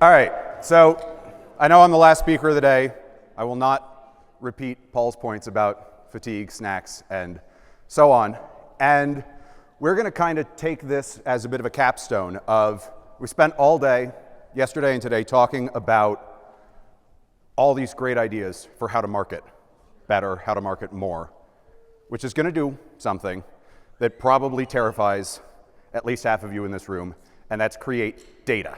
All right, so I know I'm the last speaker of the day. I will not repeat Paul's points about fatigue, snacks, and so on. And we're going to kind of take this as a bit of a capstone of, we spent all day, yesterday and today, talking about all these great ideas for how to market better, how to market more, which is going to do something that probably terrifies at least half of you in this room, and that's create data.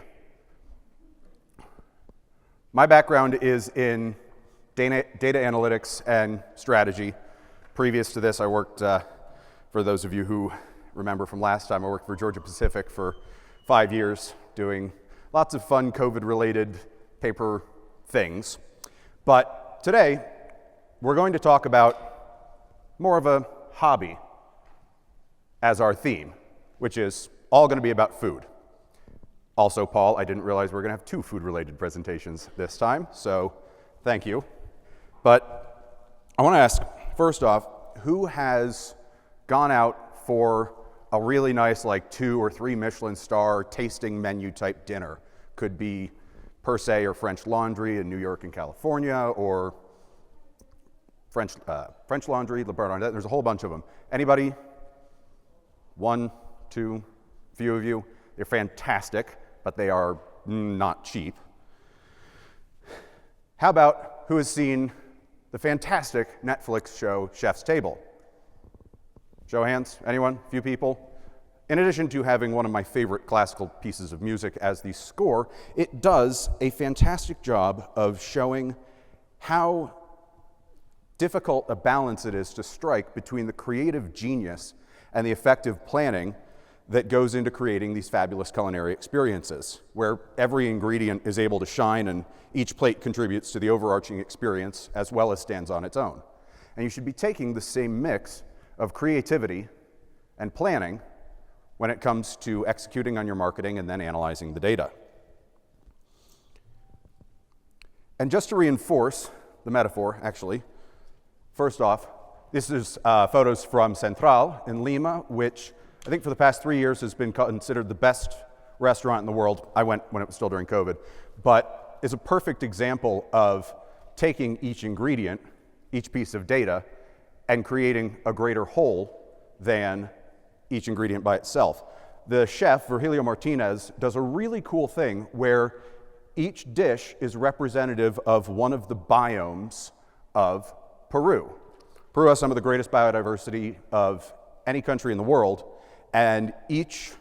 My background is in data analytics and strategy. Previous to this, I worked, for those of you who remember from last time, I worked for Georgia Pacific for 5 years doing lots of fun COVID-related paper things. But today, we're going to talk about more of a hobby as our theme, which is all going to be about food. Also, Paul, I didn't realize we were going to have 2 food-related presentations this time, so thank you. But I want to ask, first off, who has gone out for a really nice, like 2 or 3 Michelin star tasting menu type dinner? Could be Per Se or French Laundry in New York and California, or French Laundry, Le Bar Ardennes. There's a whole bunch of them. Anybody? 1, 2, few of you. They're fantastic, but they are not cheap. How about who has seen the fantastic Netflix show Chef's Table? Show of hands, anyone? A few people? In addition to having one of my favorite classical pieces of music as the score, it does a fantastic job of showing how difficult a balance it is to strike between the creative genius and the effective planning that goes into creating these fabulous culinary experiences, where every ingredient is able to shine and each plate contributes to the overarching experience as well as stands on its own. And you should be taking the same mix of creativity and planning when it comes to executing on your marketing and then analyzing the data. And just to reinforce the metaphor, actually, first off, this is photos from Central in Lima, which I think for the past 3 years has been considered the best restaurant in the world. I went when it was still during COVID, but is a perfect example of taking each ingredient, each piece of data, and creating a greater whole than each ingredient by itself. The chef, Virgilio Martinez, does a really cool thing where each dish is representative of one of the biomes of Peru. Peru has some of the greatest biodiversity of any country in the world, and each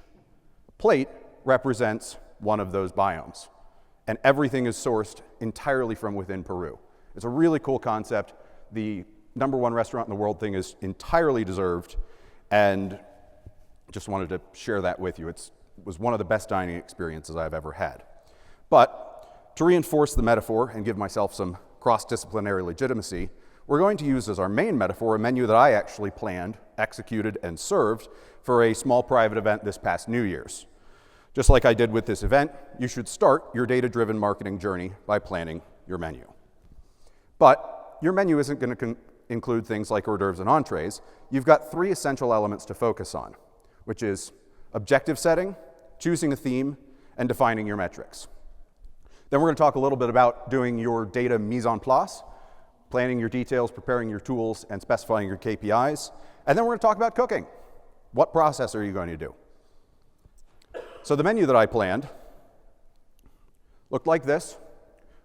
plate represents one of those biomes. And everything is sourced entirely from within Peru. It's a really cool concept. The #1 restaurant in the world thing is entirely deserved, and just wanted to share that with you. It was one of the best dining experiences I've ever had. But to reinforce the metaphor and give myself some cross-disciplinary legitimacy, we're going to use as our main metaphor a menu that I actually planned, executed, and served for a small private event this past New Year's. Just like I did with this event, you should start your data-driven marketing journey by planning your menu. But your menu isn't going to include things like hors d'oeuvres and entrees. You've got 3 essential elements to focus on, which is objective setting, choosing a theme, and defining your metrics. Then we're going to talk a little bit about doing your data mise en place, planning your details, preparing your tools, and specifying your KPIs. And then we're going to talk about cooking. What process are you going to do? So the menu that I planned looked like this.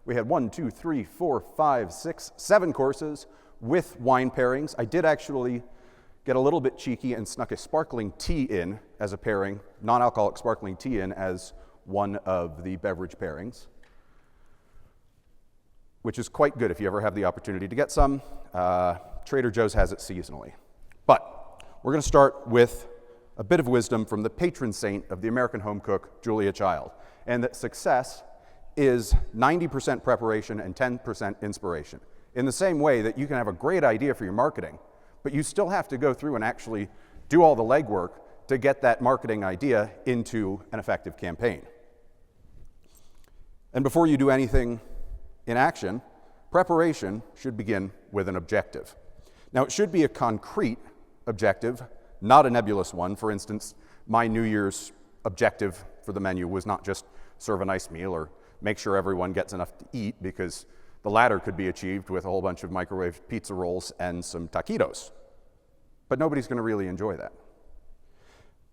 We had 1, 2, 3, 4, 5, 6, 7 courses with wine pairings. I did actually get a little bit cheeky and snuck a sparkling tea in as a pairing, non-alcoholic sparkling tea in as one of the beverage pairings, which is quite good if you ever have the opportunity to get some. Trader Joe's has it seasonally. But we're going to start with a bit of wisdom from the patron saint of the American home cook, Julia Child, and that success is 90% preparation and 10% inspiration. In the same way that you can have a great idea for your marketing, but you still have to go through and actually do all the legwork to get that marketing idea into an effective campaign. And before you do anything in action, preparation should begin with an objective. Now, it should be a concrete objective, not a nebulous one. For instance, my New Year's objective for the menu was not just serve a nice meal or make sure everyone gets enough to eat, because the latter could be achieved with a whole bunch of microwave pizza rolls and some taquitos. But nobody's going to really enjoy that.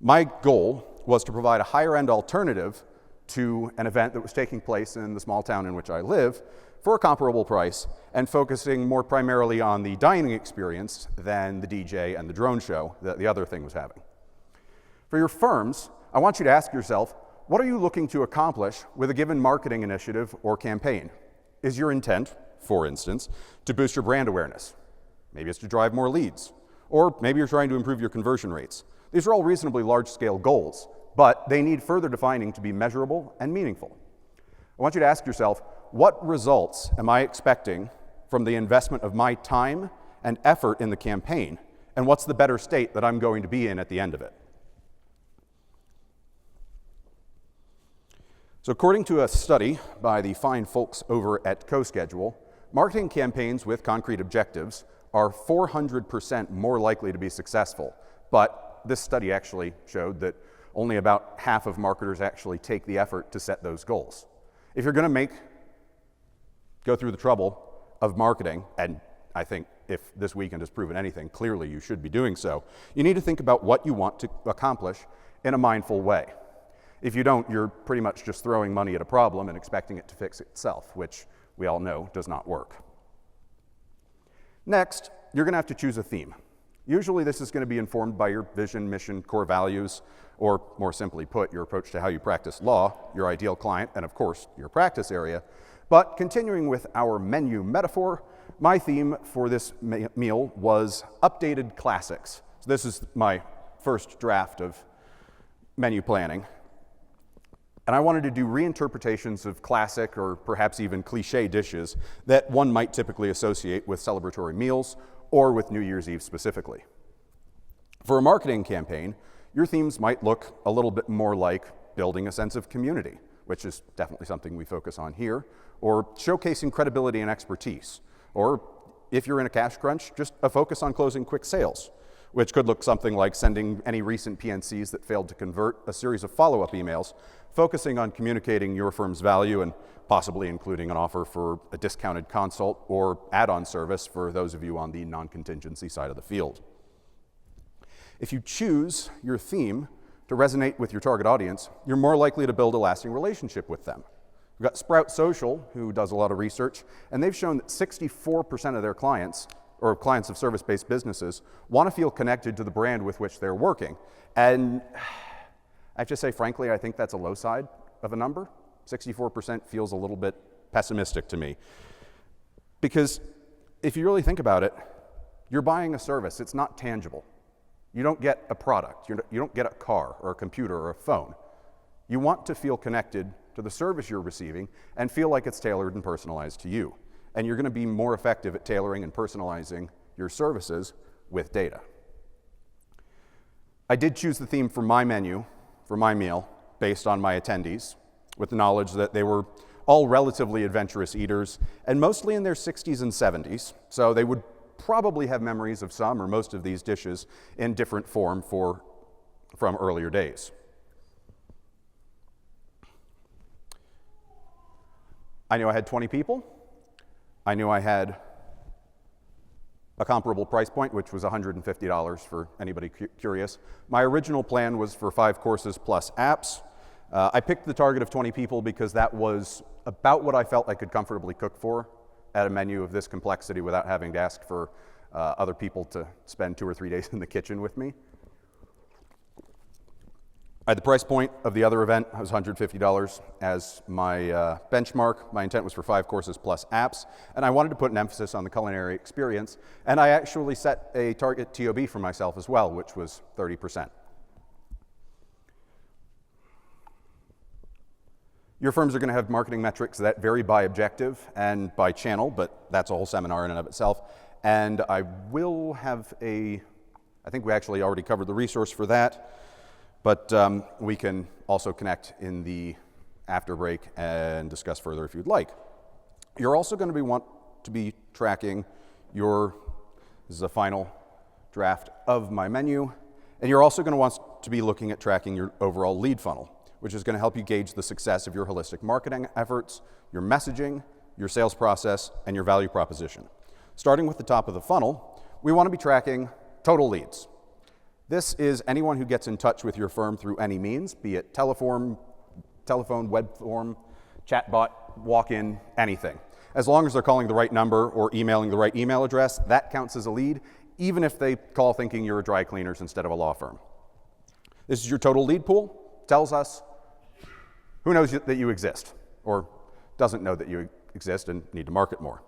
My goal was to provide a higher-end alternative to an event that was taking place in the small town in which I live for a comparable price, and focusing more primarily on the dining experience than the DJ and the drone show that the other thing was having. For your firms, I want you to ask yourself, what are you looking to accomplish with a given marketing initiative or campaign? Is your intent, for instance, to boost your brand awareness? Maybe it's to drive more leads. Or maybe you're trying to improve your conversion rates. These are all reasonably large-scale goals, but they need further defining to be measurable and meaningful. I want you to ask yourself, what results am I expecting from the investment of my time and effort in the campaign, and what's the better state that I'm going to be in at the end of it? So according to a study by the fine folks over at CoSchedule, marketing campaigns with concrete objectives are 400% more likely to be successful. But this study actually showed that only about half of marketers actually take the effort to set those goals. If you're going to go through the trouble of marketing, and I think if this weekend has proven anything, clearly you should be doing so, you need to think about what you want to accomplish in a mindful way. If you don't, you're pretty much just throwing money at a problem and expecting it to fix itself, which we all know does not work. Next, you're going to have to choose a theme. Usually this is going to be informed by your vision, mission, core values, or more simply put, your approach to how you practice law, your ideal client, and of course, your practice area. But continuing with our menu metaphor, my theme for this meal was updated classics. So this is my first draft of menu planning. And I wanted to do reinterpretations of classic or perhaps even cliche dishes that one might typically associate with celebratory meals or with New Year's Eve specifically. For a marketing campaign, your themes might look a little bit more like building a sense of community, which is definitely something we focus on here, or showcasing credibility and expertise, or if you're in a cash crunch, just a focus on closing quick sales, which could look something like sending any recent PNCs that failed to convert a series of follow-up emails, focusing on communicating your firm's value and possibly including an offer for a discounted consult or add-on service for those of you on the non-contingency side of the field. If you choose your theme to resonate with your target audience, you're more likely to build a lasting relationship with them. We've got Sprout Social, who does a lot of research, and they've shown that 64% of their clients, or clients of service-based businesses, want to feel connected to the brand with which they're working. And I have to say, frankly, I think that's a low side of a number. 64% feels a little bit pessimistic to me. Because if you really think about it, you're buying a service. It's not tangible. You don't get a product. You don't get a car or a computer or a phone. You want to feel connected to the service you're receiving and feel like it's tailored and personalized to you. And you're going to be more effective at tailoring and personalizing your services with data. I did choose the theme for my menu, for my meal, based on my attendees, with the knowledge that they were all relatively adventurous eaters and mostly in their 60s and 70s, so they would probably have memories of some or most of these dishes in different form from earlier days. I knew I had 20 people. I knew I had a comparable price point, which was $150 for anybody curious. My original plan was for 5 courses plus apps. I picked the target of 20 people because that was about what I felt I could comfortably cook for at a menu of this complexity without having to ask for other people to spend 2 or 3 days in the kitchen with me. The price point of the other event was $150 as my benchmark. My intent was for 5 courses plus apps, and I wanted to put an emphasis on the culinary experience, and I actually set a target TOB for myself as well, which was 30%. Your firms are going to have marketing metrics that vary by objective and by channel, but that's a whole seminar in and of itself. And I will have I think we actually already covered the resource for that, but we can also connect in the after break and discuss further if you'd like. You're also going to want to be tracking this is a final draft of my menu, and you're also going to want to be looking at tracking your overall lead funnel. which is going to help you gauge the success of your holistic marketing efforts, your messaging, your sales process, and your value proposition. Starting with the top of the funnel, we want to be tracking total leads. This is anyone who gets in touch with your firm through any means, be it telephone, web form, chatbot, walk-in, anything. As long as they're calling the right number or emailing the right email address, that counts as a lead, even if they call thinking you're a dry cleaners instead of a law firm. This is your total lead pool. Tells us who knows that you exist or doesn't know that you exist and need to market more,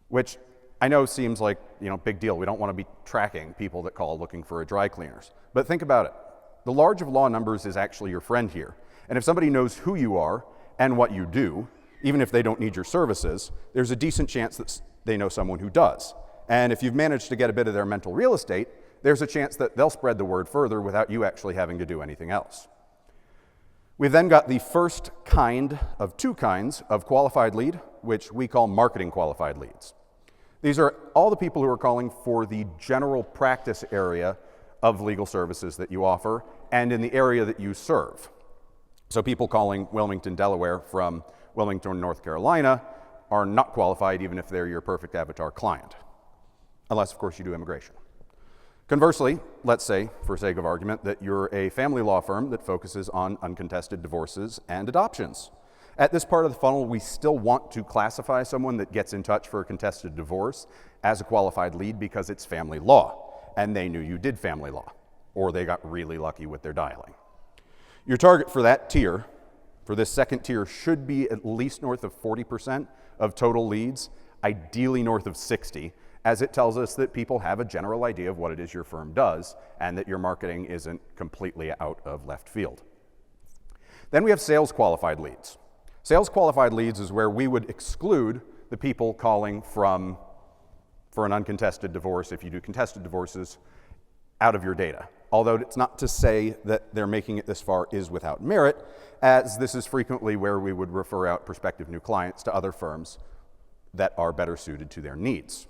which I know seems like, big deal. We don't want to be tracking people that call looking for a dry cleaners. But think about it. The large of law numbers is actually your friend here. And if somebody knows who you are and what you do, even if they don't need your services, there's a decent chance that they know someone who does. And if you've managed to get a bit of their mental real estate, there's a chance that they'll spread the word further without you actually having to do anything else. We've then got the first kind of two kinds of qualified lead, which we call marketing qualified leads. These are all the people who are calling for the general practice area of legal services that you offer and in the area that you serve. So people calling Wilmington, Delaware from Wilmington, North Carolina are not qualified even if they're your perfect avatar client, unless, of course, you do immigration. Conversely, let's say, for sake of argument, that you're a family law firm that focuses on uncontested divorces and adoptions. At this part of the funnel, we still want to classify someone that gets in touch for a contested divorce as a qualified lead because it's family law, and they knew you did family law, or they got really lucky with their dialing. Your target for that tier, for this second tier, should be at least north of 40% of total leads, ideally north of 60%, as it tells us that people have a general idea of what it is your firm does and that your marketing isn't completely out of left field. Then we have sales qualified leads. Sales qualified leads is where we would exclude the people calling for an uncontested divorce, if you do contested divorces, out of your data. Although it's not to say that they're making it this far is without merit, as this is frequently where we would refer out prospective new clients to other firms that are better suited to their needs.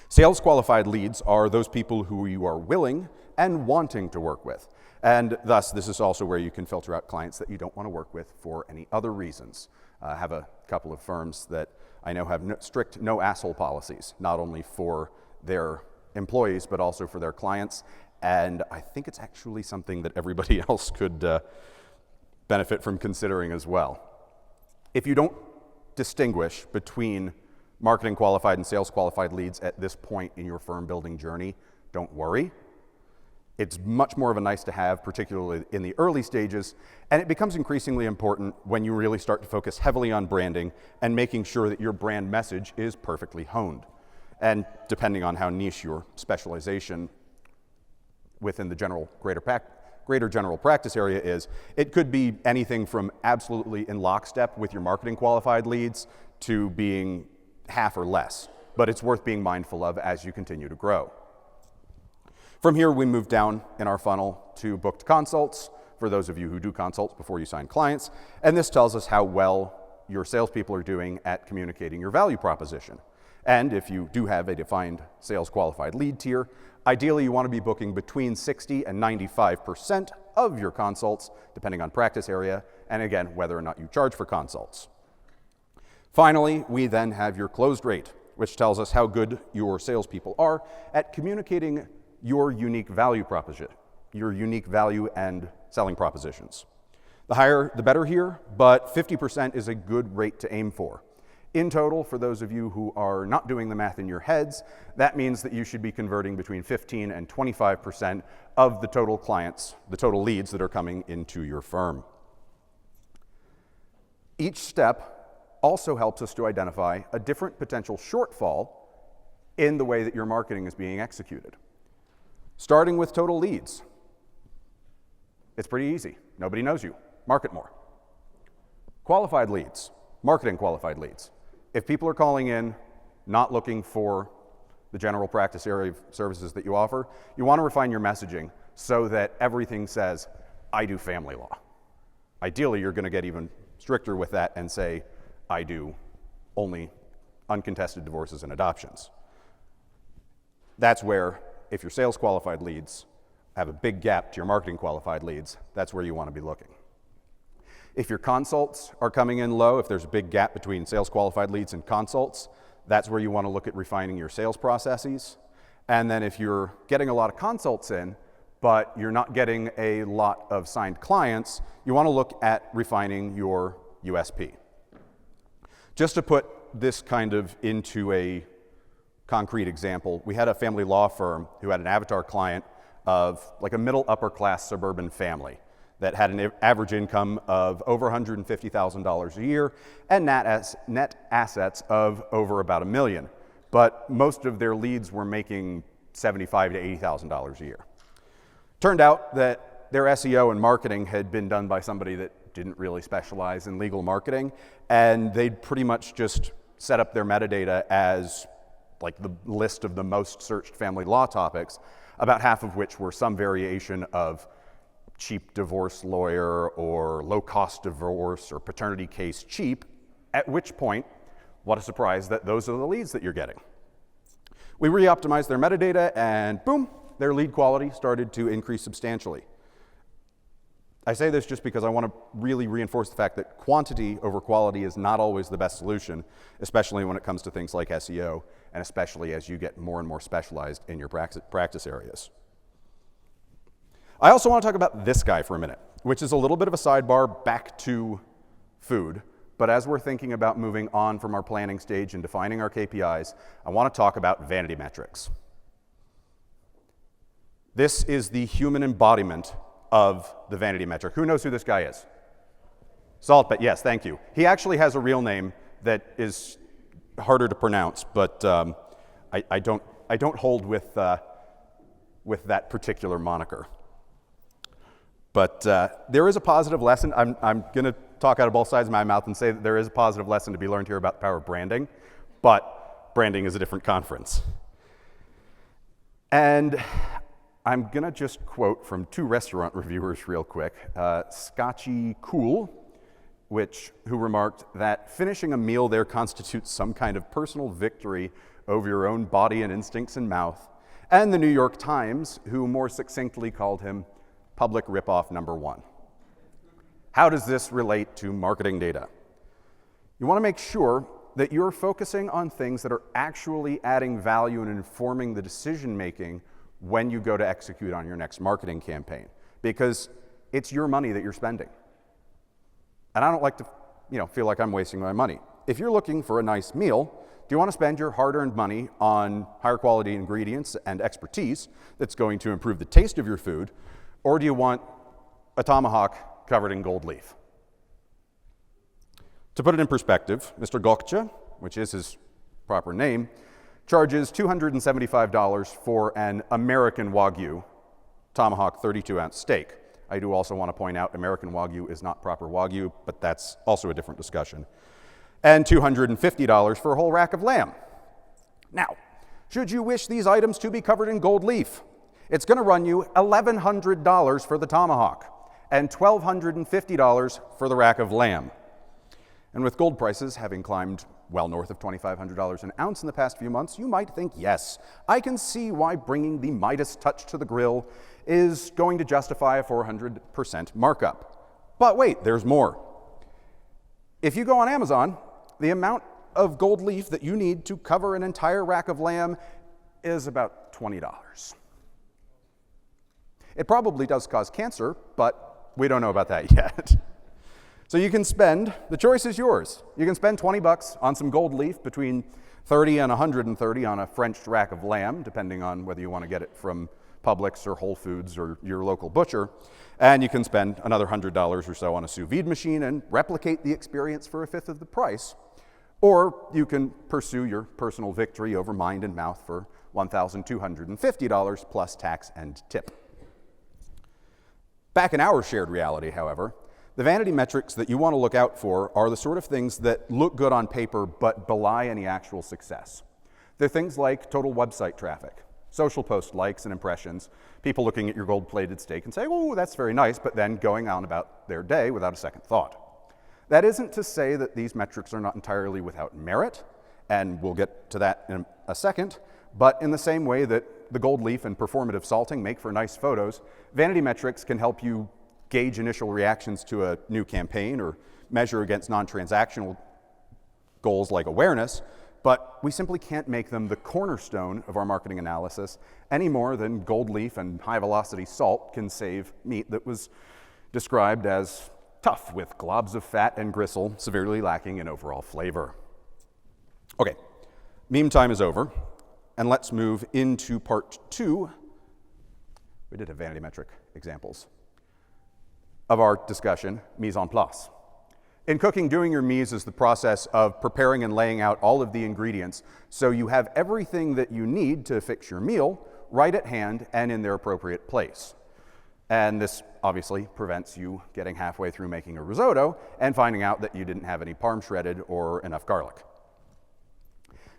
Sales qualified leads are those people who you are willing and wanting to work with. And thus, this is also where you can filter out clients that you don't want to work with for any other reasons. I have a couple of firms that I know have strict no asshole policies, not only for their employees, but also for their clients. And I think it's actually something that everybody else could benefit from considering as well. If you don't distinguish between marketing qualified and sales qualified leads at this point in your firm building journey, don't worry. It's much more of a nice to have, particularly in the early stages, and it becomes increasingly important when you really start to focus heavily on branding and making sure that your brand message is perfectly honed. And depending on how niche your specialization within the greater general practice area is, it could be anything from absolutely in lockstep with your marketing qualified leads to being half or less, but it's worth being mindful of as you continue to grow. From here, we move down in our funnel to booked consults, for those of you who do consults before you sign clients, and this tells us how well your salespeople are doing at communicating your value proposition. And if you do have a defined sales qualified lead tier, ideally you want to be booking between 60 and 95% of your consults, depending on practice area, and again, whether or not you charge for consults. Finally, we then have your closed rate, which tells us how good your salespeople are at communicating your unique value proposition, your unique value and selling propositions. The higher, the better here, but 50% is a good rate to aim for. In total, for those of you who are not doing the math in your heads, that means that you should be converting between 15 and 25% of the total clients, the total leads that are coming into your firm. Each step also helps us to identify a different potential shortfall in the way that your marketing is being executed. Starting with total leads. It's pretty easy. Nobody knows you. Market more. Qualified leads. Marketing qualified leads. If people are calling in not looking for the general practice area of services that you offer, you want to refine your messaging so that everything says, I do family law. Ideally, you're going to get even stricter with that and say, I do only uncontested divorces and adoptions. That's where, if your sales qualified leads have a big gap to your marketing qualified leads, that's where you want to be looking. If your consults are coming in low, if there's a big gap between sales qualified leads and consults, that's where you want to look at refining your sales processes. And then if you're getting a lot of consults in, but you're not getting a lot of signed clients, you want to look at refining your USP. Just to put this kind of into a concrete example, we had a family law firm who had an avatar client of like a middle upper class suburban family that had an average income of over $150,000 a year and net assets of over about $1 million. But most of their leads were making $75,000 to $80,000 a year. Turned out that their SEO and marketing had been done by somebody that didn't really specialize in legal marketing, and they'd pretty much just set up their metadata as like the list of the most searched family law topics, about half of which were some variation of cheap divorce lawyer or low-cost divorce or paternity case cheap, at which point, what a surprise that those are the leads that you're getting. We re-optimized their metadata and boom, their lead quality started to increase substantially. I say this just because I want to really reinforce the fact that quantity over quality is not always the best solution, especially when it comes to things like SEO, and especially as you get more and more specialized in your practice areas. I also want to talk about this guy for a minute, which is a little bit of a sidebar back to food. But as we're thinking about moving on from our planning stage and defining our KPIs, I want to talk about vanity metrics. This is the human embodiment of the vanity metric. Who knows who this guy is? Saltpet, yes, thank you. He actually has a real name that is harder to pronounce, but I don't hold with that particular moniker. But there is a positive lesson. I'm going to talk out of both sides of my mouth and say that there is a positive lesson to be learned here about the power of branding, but branding is a different conference. And I'm going to just quote from two restaurant reviewers real quick. Scotchy Cool, who remarked that finishing a meal there constitutes some kind of personal victory over your own body and instincts and mouth, and the New York Times, who more succinctly called him public ripoff number one. How does this relate to marketing data? You want to make sure that you're focusing on things that are actually adding value and informing the decision making when you go to execute on your next marketing campaign, because it's your money that you're spending. And I don't like to, feel like I'm wasting my money. If you're looking for a nice meal, do you want to spend your hard-earned money on higher quality ingredients and expertise that's going to improve the taste of your food, or do you want a tomahawk covered in gold leaf? To put it in perspective, Mr. Gokcha, which is his proper name, charges $275 for an American Wagyu tomahawk 32-ounce steak. I do also want to point out American Wagyu is not proper Wagyu, but that's also a different discussion. And $250 for a whole rack of lamb. Now, should you wish these items to be covered in gold leaf, it's going to run you $1,100 for the tomahawk and $1,250 for the rack of lamb. And with gold prices having climbed well north of $2,500 an ounce in the past few months, you might think, yes, I can see why bringing the Midas touch to the grill is going to justify a 400% markup. But wait, there's more. If you go on Amazon, the amount of gold leaf that you need to cover an entire rack of lamb is about $20. It probably does cause cancer, but we don't know about that yet. So you can spend, the choice is yours. You can spend $20 on some gold leaf, between $30 and $130 on a French rack of lamb, depending on whether you want to get it from Publix or Whole Foods or your local butcher. And you can spend another $100 or so on a sous vide machine and replicate the experience for a fifth of the price. Or you can pursue your personal victory over mind and mouth for $1,250 plus tax and tip. Back in our shared reality, however, the vanity metrics that you want to look out for are the sort of things that look good on paper but belie any actual success. They're things like total website traffic, social post likes and impressions, people looking at your gold-plated steak and saying, oh, that's very nice, but then going on about their day without a second thought. That isn't to say that these metrics are not entirely without merit, and we'll get to that in a second, but in the same way that the gold leaf and performative salting make for nice photos, vanity metrics can help you gauge initial reactions to a new campaign or measure against non-transactional goals like awareness, but we simply can't make them the cornerstone of our marketing analysis any more than gold leaf and high-velocity salt can save meat that was described as tough with globs of fat and gristle severely lacking in overall flavor. Okay, meme time is over, and let's move into part 2. We did have vanity metric examples of our discussion, mise en place. In cooking, doing your mise is the process of preparing and laying out all of the ingredients so you have everything that you need to fix your meal right at hand and in their appropriate place. And this obviously prevents you getting halfway through making a risotto and finding out that you didn't have any parm shredded or enough garlic.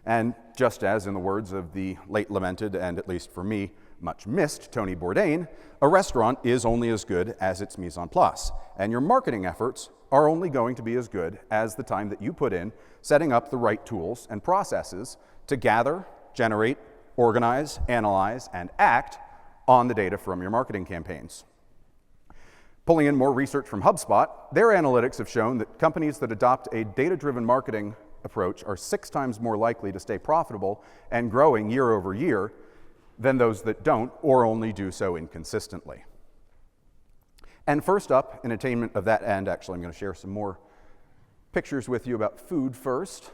And just as in the words of the late lamented, and at least for me, much missed Tony Bourdain, a restaurant is only as good as its mise en place, and your marketing efforts are only going to be as good as the time that you put in setting up the right tools and processes to gather, generate, organize, analyze, and act on the data from your marketing campaigns. Pulling in more research from HubSpot, their analytics have shown that companies that adopt a data-driven marketing approach are 6 times more likely to stay profitable and growing year over year than those that don't or only do so inconsistently. And first up, in attainment of that end, actually I'm going to share some more pictures with you about food first.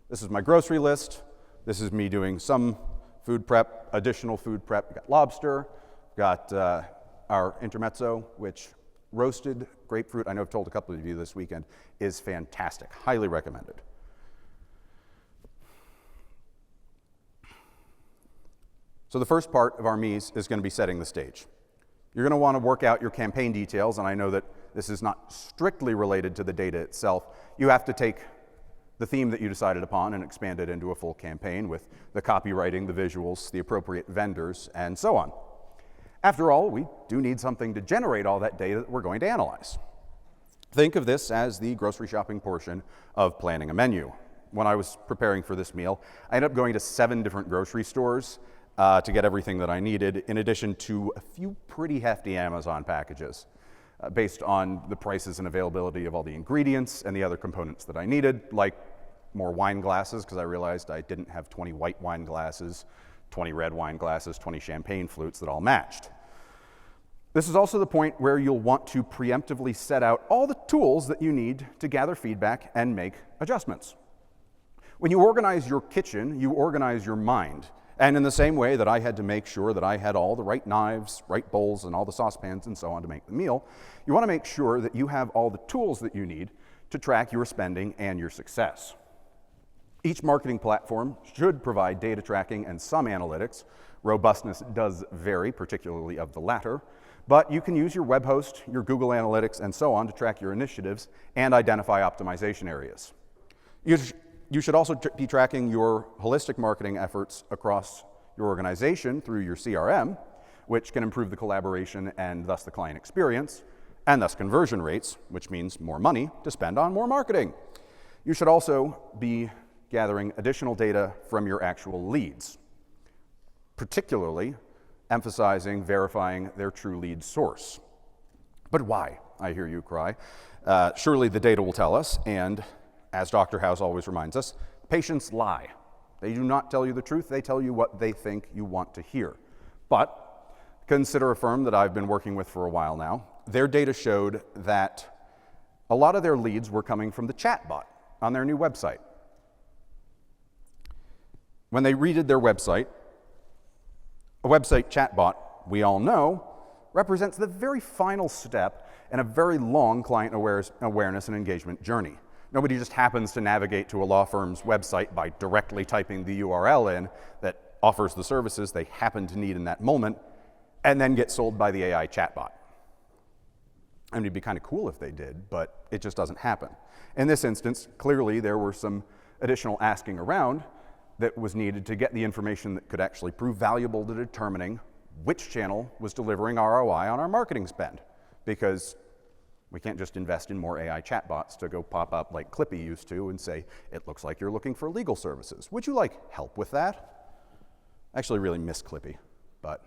This is my grocery list. This is me doing some food prep, additional food prep. We've got lobster, got our intermezzo, which roasted grapefruit, I know I've told a couple of you this weekend, is fantastic. Highly recommended. So the first part of our mise is going to be setting the stage. You're going to want to work out your campaign details, and I know that this is not strictly related to the data itself. You have to take the theme that you decided upon and expand it into a full campaign with the copywriting, the visuals, the appropriate vendors, and so on. After all, we do need something to generate all that data that we're going to analyze. Think of this as the grocery shopping portion of planning a menu. When I was preparing for this meal, I ended up going to 7 different grocery stores to get everything that I needed, in addition to a few pretty hefty Amazon packages based on the prices and availability of all the ingredients and the other components that I needed, like more wine glasses, because I realized I didn't have 20 white wine glasses, 20 red wine glasses, 20 champagne flutes that all matched. This is also the point where you'll want to preemptively set out all the tools that you need to gather feedback and make adjustments. When you organize your kitchen, you organize your mind. And in the same way that I had to make sure that I had all the right knives, right bowls, and all the saucepans and so on to make the meal, you want to make sure that you have all the tools that you need to track your spending and your success. Each marketing platform should provide data tracking and some analytics. Robustness does vary, particularly of the latter, but you can use your web host, your Google Analytics, and so on to track your initiatives and identify optimization areas. You should also be tracking your holistic marketing efforts across your organization through your CRM, which can improve the collaboration and thus the client experience, and thus conversion rates, which means more money to spend on more marketing. You should also be gathering additional data from your actual leads, particularly emphasizing verifying their true lead source. But why, I hear you cry. Surely the data will tell us, and as Dr. House always reminds us, patients lie. They do not tell you the truth, they tell you what they think you want to hear. But consider a firm that I've been working with for a while now. Their data showed that a lot of their leads were coming from the chatbot on their new website. When they redid their website, a website chatbot, we all know, represents the very final step in a very long client awareness and engagement journey. Nobody just happens to navigate to a law firm's website by directly typing the URL in that offers the services they happen to need in that moment and then get sold by the AI chatbot. I mean, it'd be kind of cool if they did, but it just doesn't happen. In this instance, clearly there were some additional asking around that was needed to get the information that could actually prove valuable to determining which channel was delivering ROI on our marketing spend, because we can't just invest in more AI chatbots to go pop up like Clippy used to and say, it looks like you're looking for legal services. Would you like help with that? I actually really miss Clippy, but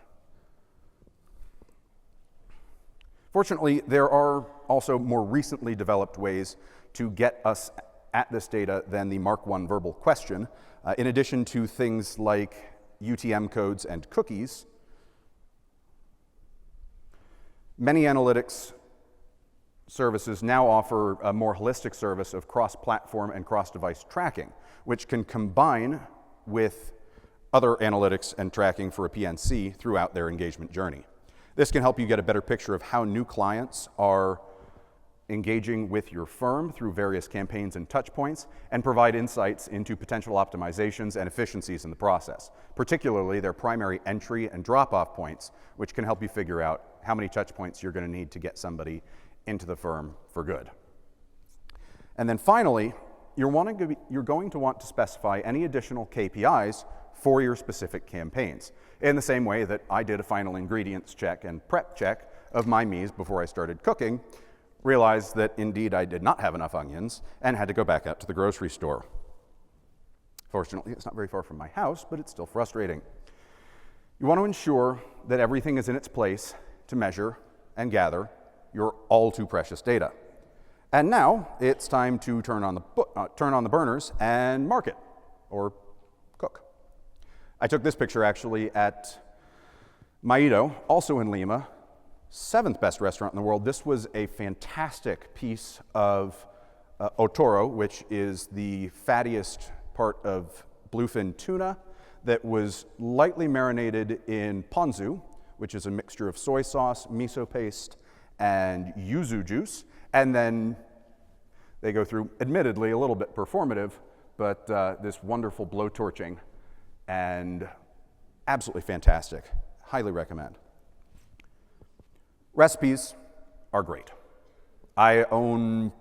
Fortunately, there are also more recently developed ways to get us at this data than the Mark I verbal question. In addition to things like UTM codes and cookies, many analytics services now offer a more holistic service of cross-platform and cross-device tracking, which can combine with other analytics and tracking for a PNC throughout their engagement journey. This can help you get a better picture of how new clients are engaging with your firm through various campaigns and touch points, and provide insights into potential optimizations and efficiencies in the process, particularly their primary entry and drop-off points, which can help you figure out how many touch points you're going to need to get somebody into the firm for good. And then finally, you're going to want to specify any additional KPIs for your specific campaigns, in the same way that I did a final ingredients check and prep check of my mise before I started cooking, realized that indeed I did not have enough onions and had to go back out to the grocery store. Fortunately, it's not very far from my house, but it's still frustrating. You want to ensure that everything is in its place to measure and gather your all too precious data. And now it's time to turn on the burners and market, or cook. I took this picture actually at Maido, also in Lima, 7th best restaurant in the world. This was a fantastic piece of otoro, which is the fattiest part of bluefin tuna, that was lightly marinated in ponzu, which is a mixture of soy sauce, miso paste, and yuzu juice. And then they go through, admittedly, a little bit performative, but this wonderful blowtorching, and absolutely fantastic. Highly recommend. Recipes are great. I own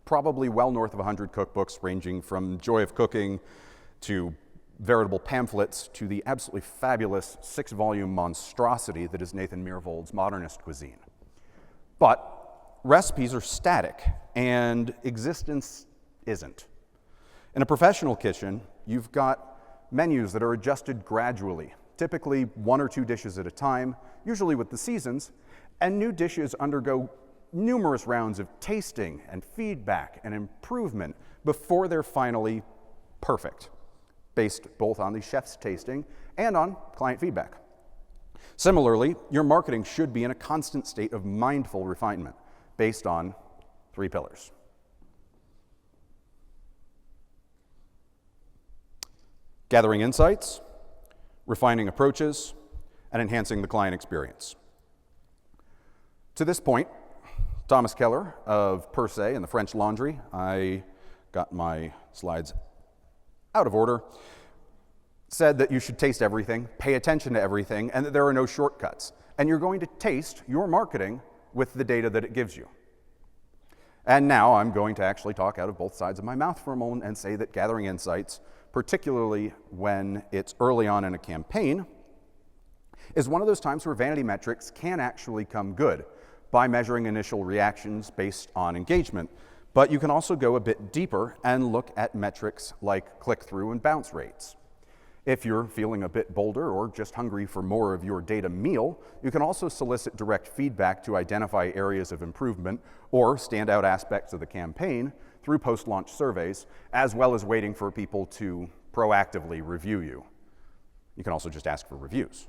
probably well north of 100 cookbooks, ranging from Joy of Cooking to veritable pamphlets to the absolutely fabulous 6-volume monstrosity that is Nathan Myhrvold's Modernist Cuisine. But recipes are static, and existence isn't. In a professional kitchen, you've got menus that are adjusted gradually, typically 1 or 2 dishes at a time, usually with the seasons, and new dishes undergo numerous rounds of tasting and feedback and improvement before they're finally perfect, based both on the chef's tasting and on client feedback. Similarly, your marketing should be in a constant state of mindful refinement based on 3 pillars. Gathering insights, refining approaches, and enhancing the client experience. To this point, Thomas Keller of Per Se and the French Laundry, I got my slides out of order, said that you should taste everything, pay attention to everything, and that there are no shortcuts. And you're going to taste your marketing with the data that it gives you. And now I'm going to actually talk out of both sides of my mouth for a moment and say that gathering insights, particularly when it's early on in a campaign, is one of those times where vanity metrics can actually come good by measuring initial reactions based on engagement. But you can also go a bit deeper and look at metrics like click-through and bounce rates. If you're feeling a bit bolder or just hungry for more of your data meal, you can also solicit direct feedback to identify areas of improvement or standout aspects of the campaign through post-launch surveys, as well as waiting for people to proactively review you. You can also just ask for reviews.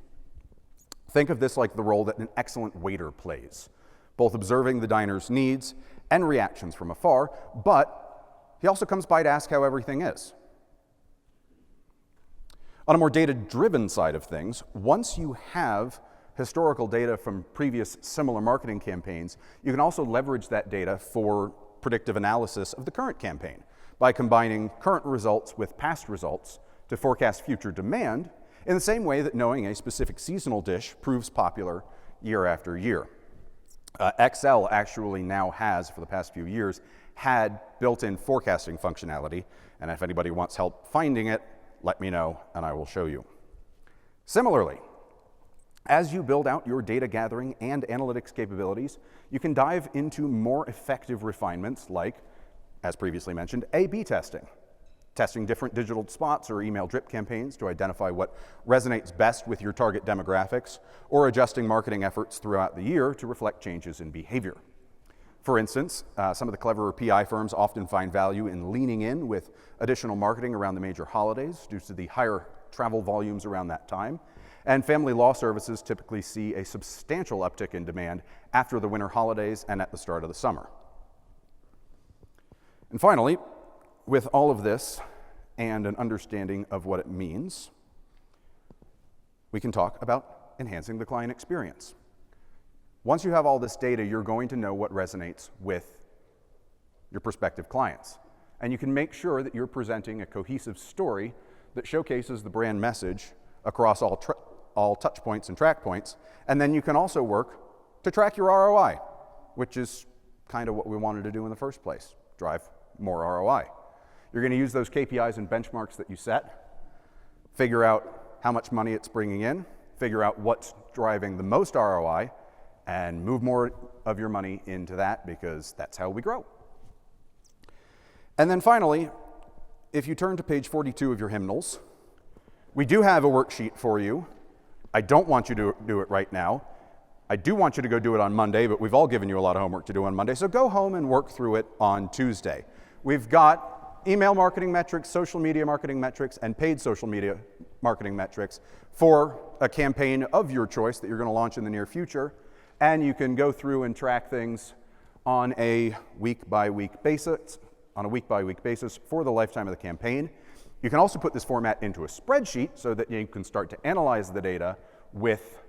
Think of this like the role that an excellent waiter plays, both observing the diner's needs and reactions from afar, but he also comes by to ask how everything is. On a more data-driven side of things, once you have historical data from previous similar marketing campaigns, you can also leverage that data for predictive analysis of the current campaign by combining current results with past results to forecast future demand, in the same way that knowing a specific seasonal dish proves popular year after year. Excel actually now has, for the past few years, had built-in forecasting functionality, and if anybody wants help finding it, let me know and I will show you. Similarly, as you build out your data gathering and analytics capabilities, you can dive into more effective refinements like, as previously mentioned, A/B testing. testing different digital spots or email drip campaigns to identify what resonates best with your target demographics, or adjusting marketing efforts throughout the year to reflect changes in behavior. For instance, some of the cleverer PI firms often find value in leaning in with additional marketing around the major holidays due to the higher travel volumes around that time. And family law services typically see a substantial uptick in demand after the winter holidays and at the start of the summer. And finally, with all of this and an understanding of what it means, we can talk about enhancing the client experience. Once you have all this data, you're going to know what resonates with your prospective clients. And you can make sure that you're presenting a cohesive story that showcases the brand message across all touch points and track points. And then you can also work to track your ROI, which is kind of what we wanted to do in the first place, drive more ROI. You're going to use those KPIs and benchmarks that you set, figure out how much money it's bringing in, figure out what's driving the most ROI, and move more of your money into that, because that's how we grow. And then finally, if you turn to page 42 of your hymnals, we do have a worksheet for you. I don't want you to do it right now. I do want you to go do it on Monday, but we've all given you a lot of homework to do on Monday, so go home and work through it on Tuesday. We've got email marketing metrics, social media marketing metrics, and paid social media marketing metrics for a campaign of your choice that you're going to launch in the near future. And you can go through and track things on a week-by-week basis, for the lifetime of the campaign. You can also put this format into a spreadsheet so that you can start to analyze the data with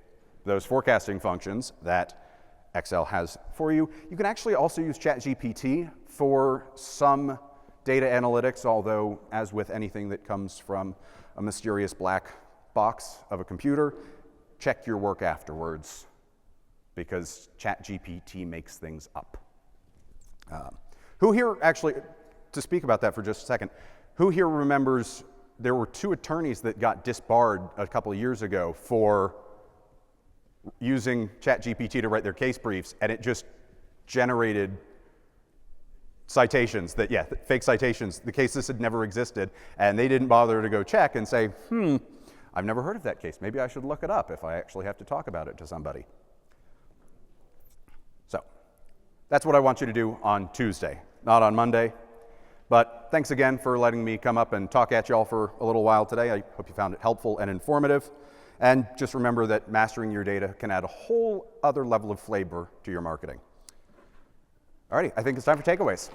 those forecasting functions that Excel has for you. You can actually also use ChatGPT for some data analytics, although as with anything that comes from a mysterious black box of a computer, check your work afterwards, because ChatGPT makes things up. Who here actually, to speak about that for just a second, who here remembers there were 2 attorneys that got disbarred a couple of years ago for using ChatGPT to write their case briefs, and it just generated citations that, fake citations. The cases had never existed, and they didn't bother to go check and say, I've never heard of that case. Maybe I should look it up if I actually have to talk about it to somebody. So that's what I want you to do on Tuesday, not on Monday. But thanks again for letting me come up and talk at you all for a little while today. I hope you found it helpful and informative. And just remember that mastering your data can add a whole other level of flavor to your marketing. All righty, I think it's time for takeaways.